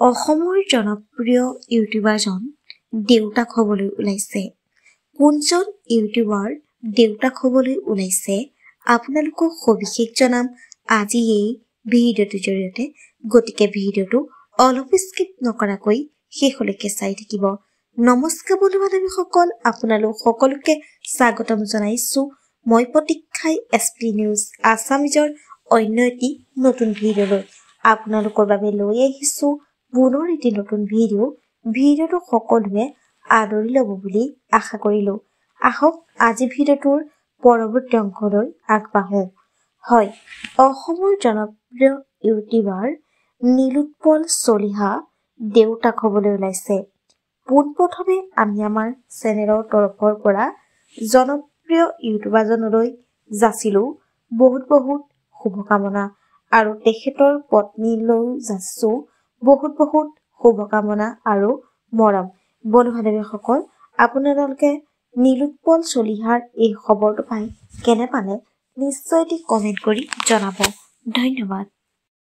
অসমৰ জনপ্ৰিয় ইউটিউবাৰজন দেউতাক হ'বলৈ ওলাইছে। কোনজন ইউটিউবাৰ দেউতাক হ'বলৈ ওলাইছে আপোনালোকক সবিশেষ জনাম আজি এই ভিডিঅ'টোৰ জৰিয়তে। গতিকে ভিডিঅ'টো অলপ স্কিপ নকৰাকৈ শেষলৈকে চাই থাকিব। নমস্কাৰ বন্ধু বান্ধৱীসকল, আপোনালোক সকলোকে স্বাগতম জনাইছো। মই প্ৰতীক্ষাই SP নিউজ আছামিজৰ অন্য এটি নতুন ভিডিঅ'লৈ আপোনালোকৰ বাবে লৈ আহিছো পুনৰ এটি নতুন ভিডিঅ'টো সকলোৱে আদৰি ল'ব বুলি আশা কৰিলো। আহক আজি ভিডিঅ'টোৰ পৰৱৰ্তী অংশলৈ আগবাঢ়ো। হয়, অসমৰ জনপ্ৰিয় ইউটিউবাৰ নীলোৎপল চলিহা দেউতাক হ'বলৈ ওলাইছে। পোনপ্ৰথমে আমি আমাৰ চেনেলৰ তৰফৰ পৰা জনপ্ৰিয় ইউটিউবাৰজনলৈ যাচিলো বহুত শুভকামনা আৰু তেখেতৰ পত্নীলৈ যাচিছো বহুত শুভকামনা আৰু মৰম। বন্ধু বান্ধৱীসকল, আপোনালোকে নীলোৎপল চলিহাৰ এই খবৰটো পাই কেনে পালে নিশ্চয় এটি কমেণ্ট কৰি জনাব। ধন্যবাদ।